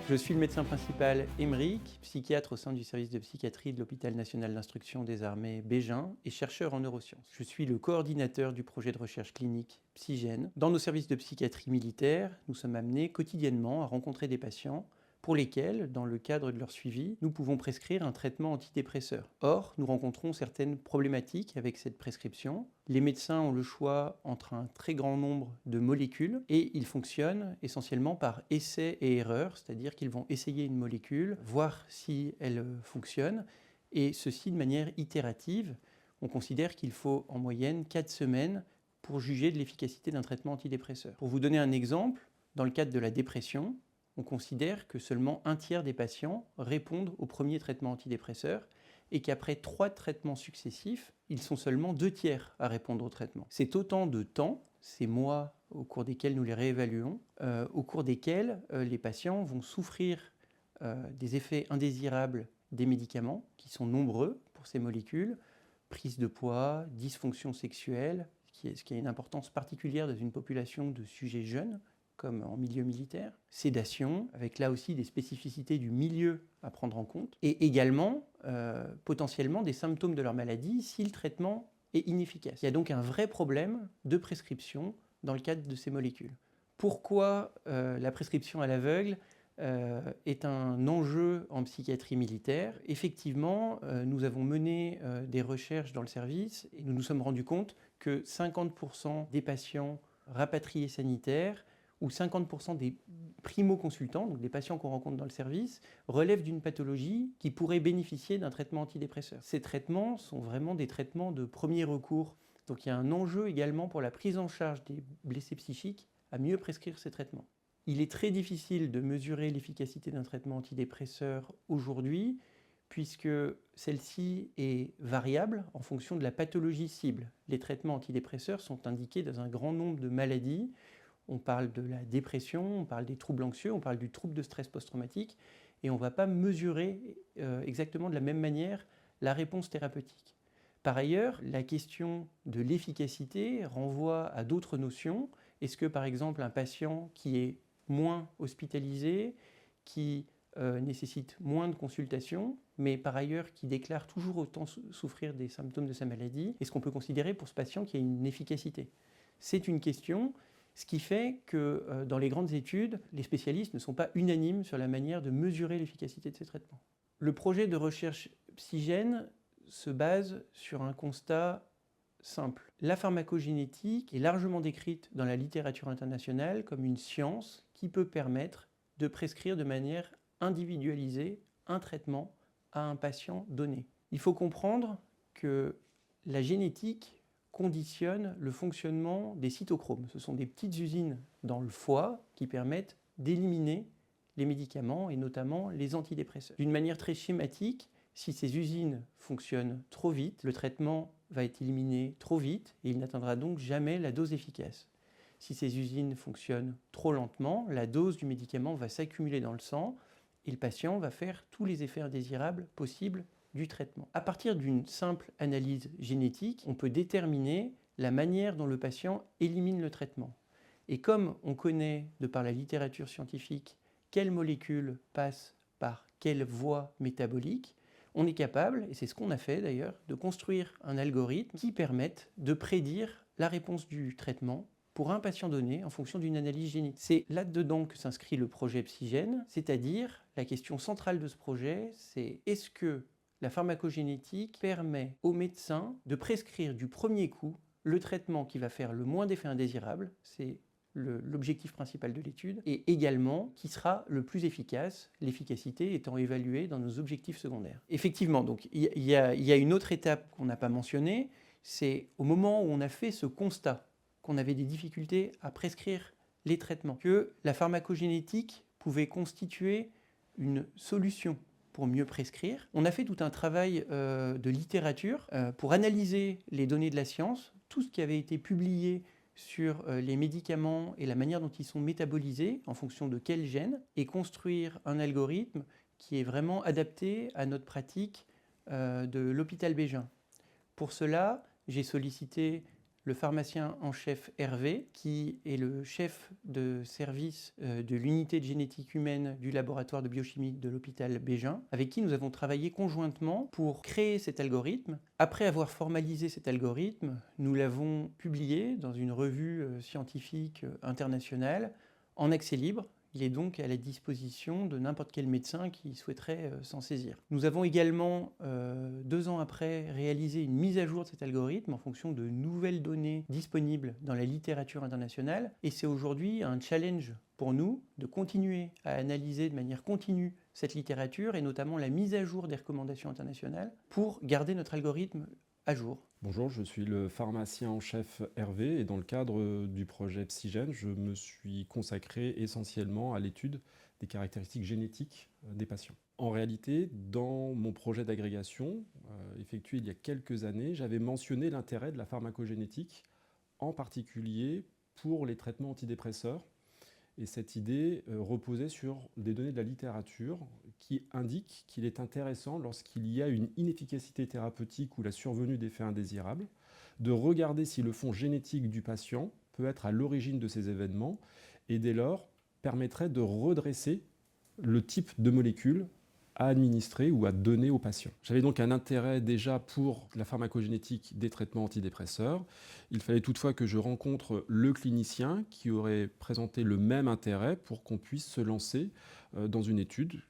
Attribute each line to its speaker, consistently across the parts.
Speaker 1: Je suis le médecin principal Aymeric, psychiatre au sein du service de psychiatrie de l'hôpital national d'instruction des armées Bégin et chercheur en neurosciences. Je suis le coordinateur du projet de recherche clinique Psygène. Dans nos services de psychiatrie militaire, nous sommes amenés quotidiennement à rencontrer des patients pour lesquels, dans le cadre de leur suivi, nous pouvons prescrire un traitement antidépresseur. Or, nous rencontrons certaines problématiques avec cette prescription. Les médecins ont le choix entre un très grand nombre de molécules et ils fonctionnent essentiellement par essai et erreur, c'est-à-dire qu'ils vont essayer une molécule, voir si elle fonctionne, et ceci de manière itérative. On considère qu'il faut en moyenne 4 semaines pour juger de l'efficacité d'un traitement antidépresseur. Pour vous donner un exemple, dans le cadre de la dépression, on considère que seulement un tiers des patients répondent au premier traitement antidépresseur et qu'après 3 traitements successifs, ils sont seulement 2 tiers à répondre au traitement. C'est autant de temps, ces mois au cours desquels nous les réévaluons, au cours desquels les patients vont souffrir des effets indésirables des médicaments, qui sont nombreux pour ces molécules, prise de poids, dysfonction sexuelle, ce qui a une importance particulière dans une population de sujets jeunes, comme en milieu militaire, sédation, avec là aussi des spécificités du milieu à prendre en compte, et également potentiellement des symptômes de leur maladie si le traitement est inefficace. Il y a donc un vrai problème de prescription dans le cadre de ces molécules. Pourquoi la prescription à l'aveugle est un enjeu en psychiatrie militaire? Effectivement, nous avons mené des recherches dans le service et nous nous sommes rendus compte que 50% des patients rapatriés sanitaires où 50% des primo-consultants, donc des patients qu'on rencontre dans le service, relèvent d'une pathologie qui pourrait bénéficier d'un traitement antidépresseur. Ces traitements sont vraiment des traitements de premier recours. Donc il y a un enjeu également pour la prise en charge des blessés psychiques à mieux prescrire ces traitements. Il est très difficile de mesurer l'efficacité d'un traitement antidépresseur aujourd'hui, puisque celle-ci est variable en fonction de la pathologie cible. Les traitements antidépresseurs sont indiqués dans un grand nombre de maladies. On parle de la dépression, on parle des troubles anxieux, on parle du trouble de stress post-traumatique, et on ne va pas mesurer exactement de la même manière la réponse thérapeutique. Par ailleurs, la question de l'efficacité renvoie à d'autres notions. Est-ce que, par exemple, un patient qui est moins hospitalisé, qui nécessite moins de consultations, mais par ailleurs qui déclare toujours autant souffrir des symptômes de sa maladie, est-ce qu'on peut considérer pour ce patient qu'il y a une efficacité? C'est une question. Ce qui fait que dans les grandes études, les spécialistes ne sont pas unanimes sur la manière de mesurer l'efficacité de ces traitements. Le projet de recherche Psygène se base sur un constat simple. La pharmacogénétique est largement décrite dans la littérature internationale comme une science qui peut permettre de prescrire de manière individualisée un traitement à un patient donné. Il faut comprendre que la génétique conditionne le fonctionnement des cytochromes. Ce sont des petites usines dans le foie qui permettent d'éliminer les médicaments et notamment les antidépresseurs. D'une manière très schématique, si ces usines fonctionnent trop vite, le traitement va être éliminé trop vite et il n'atteindra donc jamais la dose efficace. Si ces usines fonctionnent trop lentement, la dose du médicament va s'accumuler dans le sang et le patient va faire tous les effets indésirables possibles du traitement. À partir d'une simple analyse génétique, on peut déterminer la manière dont le patient élimine le traitement. Et comme on connaît, de par la littérature scientifique, quelle molécule passe par quelle voie métabolique, on est capable, et c'est ce qu'on a fait d'ailleurs, de construire un algorithme qui permette de prédire la réponse du traitement pour un patient donné en fonction d'une analyse génétique. C'est là-dedans que s'inscrit le projet Psygène, c'est-à-dire la question centrale de ce projet, c'est est-ce que la pharmacogénétique permet aux médecins de prescrire du premier coup le traitement qui va faire le moins d'effets indésirables, c'est l'objectif principal de l'étude, et également qui sera le plus efficace, l'efficacité étant évaluée dans nos objectifs secondaires. Effectivement, donc il y a une autre étape qu'on n'a pas mentionnée, c'est au moment où on a fait ce constat qu'on avait des difficultés à prescrire les traitements, que la pharmacogénétique pouvait constituer une solution pour mieux prescrire. On a fait tout un travail de littérature pour analyser les données de la science, tout ce qui avait été publié sur les médicaments et la manière dont ils sont métabolisés en fonction de quel gène, et construire un algorithme qui est vraiment adapté à notre pratique de l'hôpital Bégin. Pour cela, j'ai sollicité le pharmacien en chef Hervé, qui est le chef de service de l'unité de génétique humaine du laboratoire de biochimie de l'hôpital Bégin, avec qui nous avons travaillé conjointement pour créer cet algorithme. Après avoir formalisé cet algorithme, nous l'avons publié dans une revue scientifique internationale en accès libre. Il est donc à la disposition de n'importe quel médecin qui souhaiterait s'en saisir. Nous avons également, 2 ans après, réalisé une mise à jour de cet algorithme en fonction de nouvelles données disponibles dans la littérature internationale. Et c'est aujourd'hui un challenge pour nous de continuer à analyser de manière continue cette littérature et notamment la mise à jour des recommandations internationales pour garder notre algorithme à jour.
Speaker 2: Bonjour, je suis le pharmacien en chef Hervé et dans le cadre du projet Psygène, je me suis consacré essentiellement à l'étude des caractéristiques génétiques des patients. En réalité, dans mon projet d'agrégation, effectué il y a quelques années, j'avais mentionné l'intérêt de la pharmacogénétique, en particulier pour les traitements antidépresseurs. Et cette idée reposait sur des données de la littérature qui indiquent qu'il est intéressant, lorsqu'il y a une inefficacité thérapeutique ou la survenue d'effets indésirables, de regarder si le fond génétique du patient peut être à l'origine de ces événements et dès lors permettrait de redresser le type de molécule à administrer ou à donner aux patients. J'avais donc un intérêt déjà pour la pharmacogénétique des traitements antidépresseurs. Il fallait toutefois que je rencontre le clinicien qui aurait présenté le même intérêt pour qu'on puisse se lancer dans une étude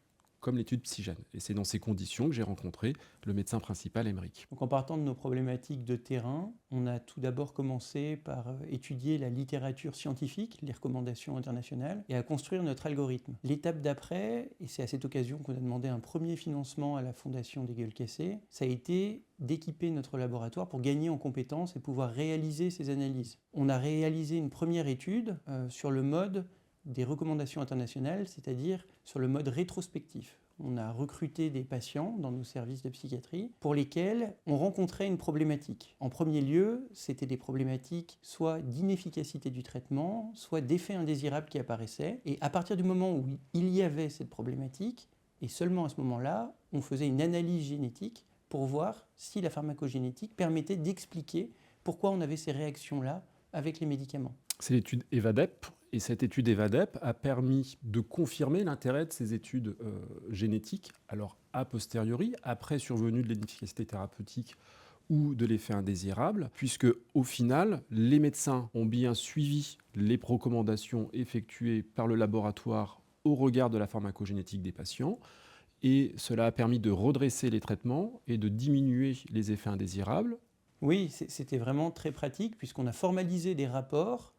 Speaker 2: comme l'étude Psygène. Et c'est dans ces conditions que j'ai rencontré le médecin principal, Aymeric.
Speaker 1: Donc en partant de nos problématiques de terrain, on a tout d'abord commencé par étudier la littérature scientifique, les recommandations internationales, et à construire notre algorithme. L'étape d'après, et c'est à cette occasion qu'on a demandé un premier financement à la Fondation des Gueules Cassées, ça a été d'équiper notre laboratoire pour gagner en compétences et pouvoir réaliser ces analyses. On a réalisé une première étude sur le mode des recommandations internationales, c'est-à-dire sur le mode rétrospectif. On a recruté des patients dans nos services de psychiatrie pour lesquels on rencontrait une problématique. En premier lieu, c'était des problématiques soit d'inefficacité du traitement, soit d'effets indésirables qui apparaissaient. Et à partir du moment où il y avait cette problématique, et seulement à ce moment-là, on faisait une analyse génétique pour voir si la pharmacogénétique permettait d'expliquer pourquoi on avait ces réactions-là avec les médicaments.
Speaker 2: C'est l'étude EVADEP, et cette étude EVADEP a permis de confirmer l'intérêt de ces études génétiques, alors a posteriori, après survenue de l'inefficacité thérapeutique ou de l'effet indésirable, puisque au final, les médecins ont bien suivi les recommandations effectuées par le laboratoire au regard de la pharmacogénétique des patients, et cela a permis de redresser les traitements et de diminuer les effets indésirables.
Speaker 1: Oui, c'était vraiment très pratique, puisqu'on a formalisé des rapports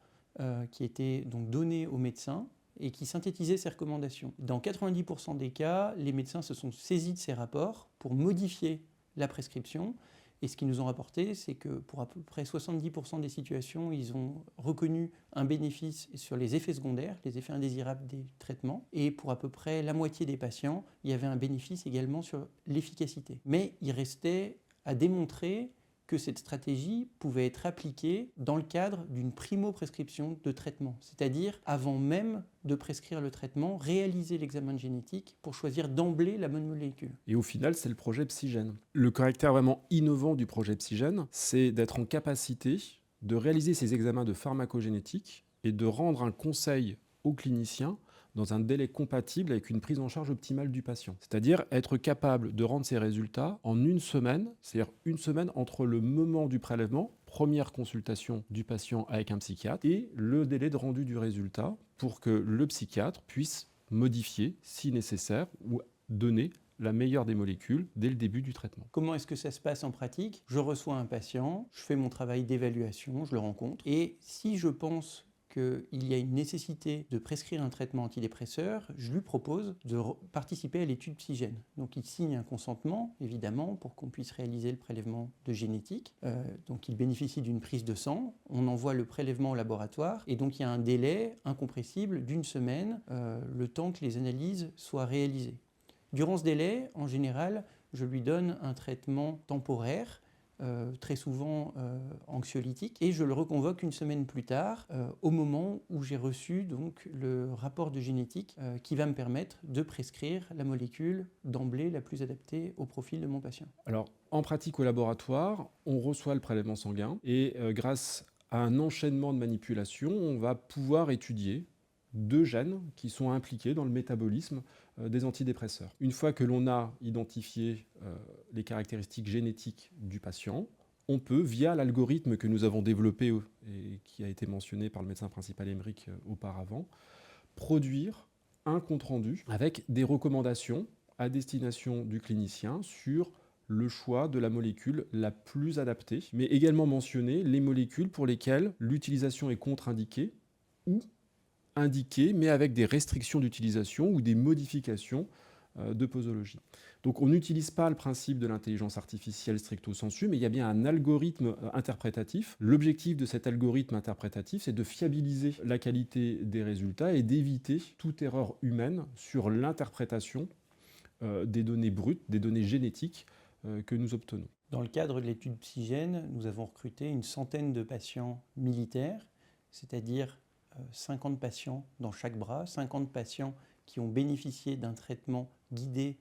Speaker 1: qui étaient donc donnés aux médecins et qui synthétisaient ces recommandations. Dans 90% des cas, les médecins se sont saisis de ces rapports pour modifier la prescription. Et ce qu'ils nous ont rapporté, c'est que pour à peu près 70% des situations, ils ont reconnu un bénéfice sur les effets secondaires, les effets indésirables des traitements. Et pour à peu près la moitié des patients, il y avait un bénéfice également sur l'efficacité. Mais il restait à démontrer que cette stratégie pouvait être appliquée dans le cadre d'une primo-prescription de traitement, c'est-à-dire avant même de prescrire le traitement, réaliser l'examen génétique pour choisir d'emblée la bonne molécule.
Speaker 2: Et au final, c'est le projet Psygène. Le caractère vraiment innovant du projet Psygène, c'est d'être en capacité de réaliser ces examens de pharmacogénétique et de rendre un conseil aux cliniciens dans un délai compatible avec une prise en charge optimale du patient. C'est-à-dire être capable de rendre ces résultats en une semaine, c'est-à-dire une semaine entre le moment du prélèvement, première consultation du patient avec un psychiatre, et le délai de rendu du résultat pour que le psychiatre puisse modifier, si nécessaire, ou donner la meilleure des molécules dès le début du traitement.
Speaker 1: Comment est-ce que ça se passe en pratique ? Je reçois un patient, je fais mon travail d'évaluation, je le rencontre, et si je pense qu'il y a une nécessité de prescrire un traitement antidépresseur, je lui propose de participer à l'étude Psygène. Donc il signe un consentement, évidemment, pour qu'on puisse réaliser le prélèvement de génétique. Donc il bénéficie d'une prise de sang, on envoie le prélèvement au laboratoire, et donc il y a un délai incompressible d'1 semaine, le temps que les analyses soient réalisées. Durant ce délai, en général, je lui donne un traitement temporaire très souvent anxiolytique, et je le reconvoque une semaine plus tard, au moment où j'ai reçu donc le rapport de génétique qui va me permettre de prescrire la molécule d'emblée la plus adaptée au profil de mon patient.
Speaker 2: Alors, en pratique au laboratoire, on reçoit le prélèvement sanguin et grâce à un enchaînement de manipulations, on va pouvoir étudier 2 gènes qui sont impliqués dans le métabolisme des antidépresseurs. Une fois que l'on a identifié les caractéristiques génétiques du patient, on peut, via l'algorithme que nous avons développé et qui a été mentionné par le médecin principal Emmerich auparavant, produire un compte-rendu avec des recommandations à destination du clinicien sur le choix de la molécule la plus adaptée, mais également mentionner les molécules pour lesquelles l'utilisation est contre-indiquée ou indiquée, mais avec des restrictions d'utilisation ou des modifications de posologie. Donc on n'utilise pas le principe de l'intelligence artificielle stricto sensu, mais il y a bien un algorithme interprétatif. L'objectif de cet algorithme interprétatif, c'est de fiabiliser la qualité des résultats et d'éviter toute erreur humaine sur l'interprétation des données brutes, des données génétiques que nous obtenons.
Speaker 1: Dans le cadre de l'étude Psygène, nous avons recruté une centaine de patients militaires, c'est-à-dire 50 patients dans chaque bras, 50 patients qui ont bénéficié d'un traitement guidé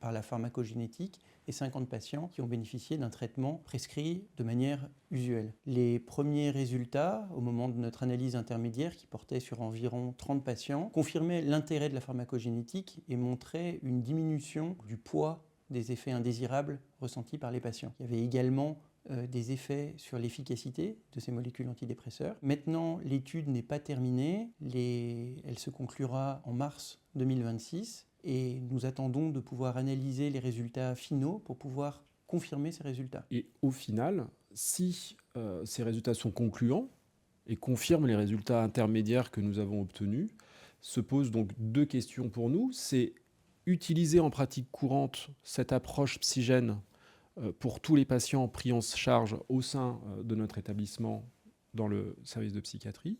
Speaker 1: par la pharmacogénétique et 50 patients qui ont bénéficié d'un traitement prescrit de manière usuelle. Les premiers résultats, au moment de notre analyse intermédiaire qui portait sur environ 30 patients, confirmaient l'intérêt de la pharmacogénétique et montraient une diminution du poids des effets indésirables ressentis par les patients. Il y avait également des effets sur l'efficacité de ces molécules antidépresseurs. Maintenant, l'étude n'est pas terminée. Elle se conclura en mars 2026 et nous attendons de pouvoir analyser les résultats finaux pour pouvoir confirmer ces résultats.
Speaker 2: Et au final, si ces résultats sont concluants et confirment les résultats intermédiaires que nous avons obtenus, se posent donc 2 questions pour nous. C'est utiliser en pratique courante cette approche psygène pour tous les patients pris en charge au sein de notre établissement dans le service de psychiatrie.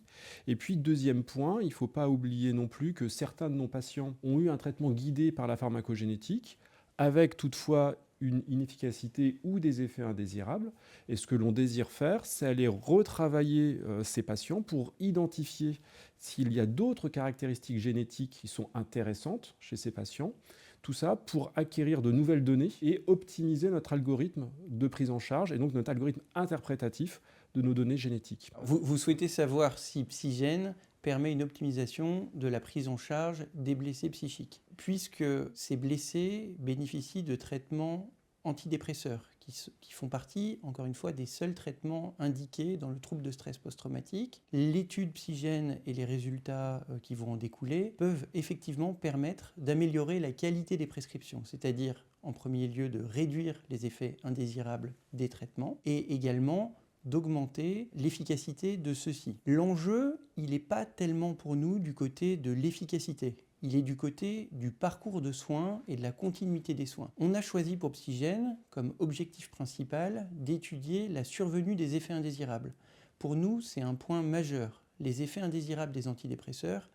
Speaker 2: Et puis, deuxième point, il ne faut pas oublier non plus que certains de nos patients ont eu un traitement guidé par la pharmacogénétique, avec toutefois une inefficacité ou des effets indésirables. Et ce que l'on désire faire, c'est aller retravailler ces patients pour identifier s'il y a d'autres caractéristiques génétiques qui sont intéressantes chez ces patients. Tout ça pour acquérir de nouvelles données et optimiser notre algorithme de prise en charge et donc notre algorithme interprétatif de nos données génétiques.
Speaker 1: Vous souhaitez savoir si Psygène permet une optimisation de la prise en charge des blessés psychiques, puisque ces blessés bénéficient de traitements antidépresseurs qui font partie, encore une fois, des seuls traitements indiqués dans le trouble de stress post-traumatique. L'étude Psygène et les résultats qui vont en découler peuvent effectivement permettre d'améliorer la qualité des prescriptions, c'est-à-dire en premier lieu de réduire les effets indésirables des traitements et également d'augmenter l'efficacité de ceux-ci. L'enjeu, il n'est pas tellement pour nous du côté de l'efficacité. Il est du côté du parcours de soins et de la continuité des soins. On a choisi pour Psygène comme objectif principal d'étudier la survenue des effets indésirables. Pour nous, c'est un point majeur. Les effets indésirables des antidépresseurs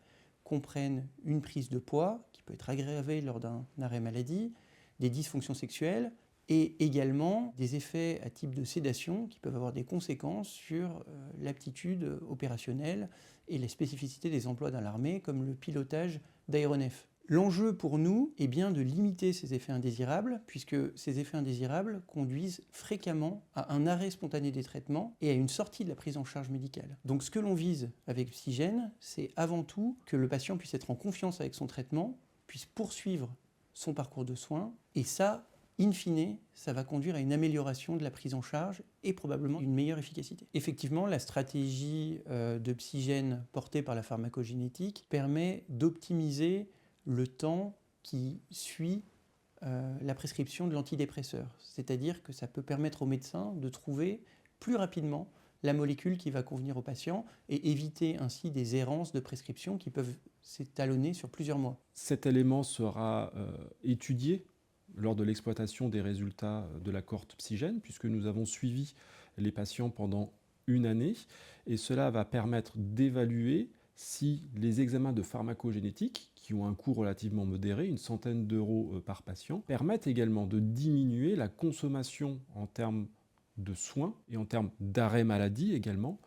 Speaker 1: comprennent une prise de poids qui peut être aggravée lors d'un arrêt maladie, des dysfonctions sexuelles et également des effets à type de sédation qui peuvent avoir des conséquences sur l'aptitude opérationnelle et les spécificités des emplois dans l'armée comme le pilotage d'aéronefs. L'enjeu pour nous est bien de limiter ces effets indésirables, puisque ces effets indésirables conduisent fréquemment à un arrêt spontané des traitements et à une sortie de la prise en charge médicale. Donc ce que l'on vise avec Psygène, c'est avant tout que le patient puisse être en confiance avec son traitement, puisse poursuivre son parcours de soins, et ça, in fine, ça va conduire à une amélioration de la prise en charge et probablement une meilleure efficacité. Effectivement, la stratégie de Psygène portée par la pharmacogénétique permet d'optimiser le temps qui suit la prescription de l'antidépresseur. C'est-à-dire que ça peut permettre au médecin de trouver plus rapidement la molécule qui va convenir au patient et éviter ainsi des errances de prescription qui peuvent s'étalonner sur plusieurs mois.
Speaker 2: Cet élément sera étudié lors de l'exploitation des résultats de la cohorte Psygène, puisque nous avons suivi les patients pendant 1 année, et cela va permettre d'évaluer si les examens de pharmacogénétique, qui ont un coût relativement modéré, une centaine d'euros par patient, permettent également de diminuer la consommation en termes de soins et en termes d'arrêt maladie également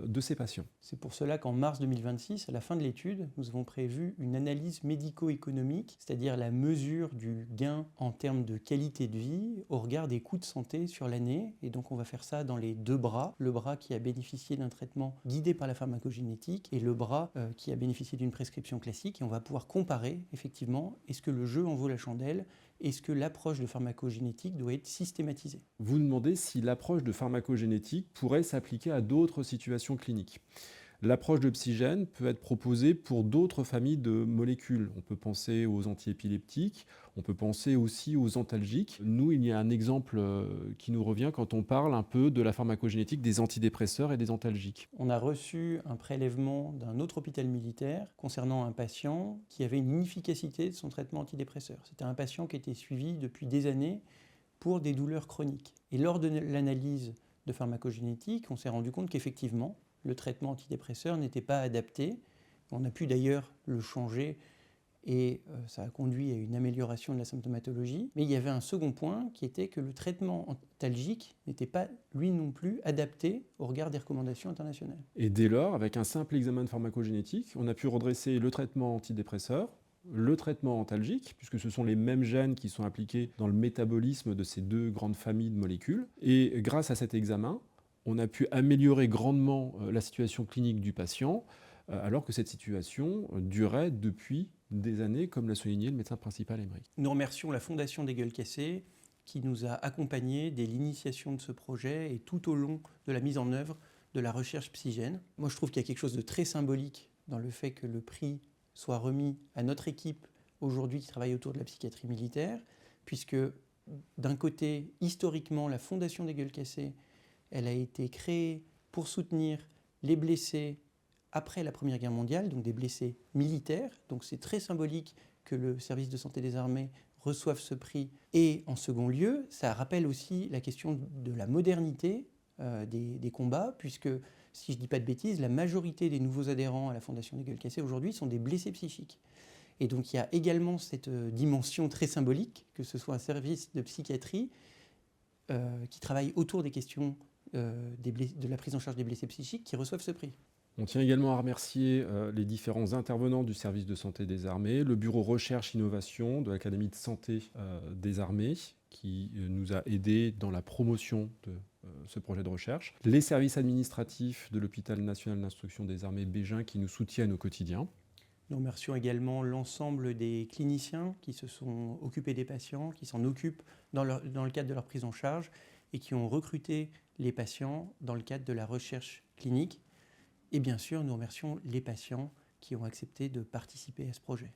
Speaker 2: de ces patients.
Speaker 1: C'est pour cela qu'en mars 2026, à la fin de l'étude, nous avons prévu une analyse médico-économique, c'est-à-dire la mesure du gain en termes de qualité de vie au regard des coûts de santé sur l'année. Et donc on va faire ça dans les deux bras, le bras qui a bénéficié d'un traitement guidé par la pharmacogénétique et le bras qui a bénéficié d'une prescription classique. Et on va pouvoir comparer effectivement, est-ce que le jeu en vaut la chandelle ? Est-ce que l'approche de pharmacogénétique doit être systématisée ?
Speaker 2: Vous demandez si l'approche de pharmacogénétique pourrait s'appliquer à d'autres situations cliniques. L'approche de Psygène peut être proposée pour d'autres familles de molécules. On peut penser aux antiépileptiques, on peut penser aussi aux antalgiques. Nous, il y a un exemple qui nous revient quand on parle un peu de la pharmacogénétique des antidépresseurs et des antalgiques.
Speaker 1: On a reçu un prélèvement d'un autre hôpital militaire concernant un patient qui avait une inefficacité de son traitement antidépresseur. C'était un patient qui était suivi depuis des années pour des douleurs chroniques. Et lors de l'analyse de pharmacogénétique, on s'est rendu compte qu'effectivement, le traitement antidépresseur n'était pas adapté. On a pu d'ailleurs le changer et ça a conduit à une amélioration de la symptomatologie. Mais il y avait un second point qui était que le traitement antalgique n'était pas, lui non plus, adapté au regard des recommandations internationales.
Speaker 2: Et dès lors, avec un simple examen de pharmacogénétique, on a pu redresser le traitement antidépresseur, le traitement antalgique, puisque ce sont les mêmes gènes qui sont impliqués dans le métabolisme de ces deux grandes familles de molécules. Et grâce à cet examen, on a pu améliorer grandement la situation clinique du patient, alors que cette situation durait depuis des années, comme l'a souligné le médecin principal Aymeric.
Speaker 1: Nous remercions la Fondation des Gueules Cassées qui nous a accompagnés dès l'initiation de ce projet et tout au long de la mise en œuvre de la recherche Psygène. Moi, je trouve qu'il y a quelque chose de très symbolique dans le fait que le prix soit remis à notre équipe aujourd'hui qui travaille autour de la psychiatrie militaire, puisque d'un côté, historiquement, la Fondation des Gueules Cassées, elle a été créée pour soutenir les blessés après la Première Guerre mondiale, donc des blessés militaires. Donc c'est très symbolique que le service de santé des armées reçoive ce prix. Et en second lieu, ça rappelle aussi la question de la modernité des combats, puisque, si je ne dis pas de bêtises, la majorité des nouveaux adhérents à la Fondation des Gueules Cassées aujourd'hui sont des blessés psychiques. Et donc il y a également cette dimension très symbolique, que ce soit un service de psychiatrie qui travaille autour des questions de la prise en charge des blessés psychiques qui reçoivent ce prix.
Speaker 2: On tient également à remercier les différents intervenants du service de santé des armées, le bureau recherche-innovation de l'Académie de santé des armées, qui nous a aidés dans la promotion de ce projet de recherche, les services administratifs de l'hôpital national d'instruction des armées Bégin qui nous soutiennent au quotidien.
Speaker 1: Nous remercions également l'ensemble des cliniciens qui se sont occupés des patients, qui s'en occupent dans le cadre de leur prise en charge et qui ont recruté les patients dans le cadre de la recherche clinique. Et bien sûr, nous remercions les patients qui ont accepté de participer à ce projet.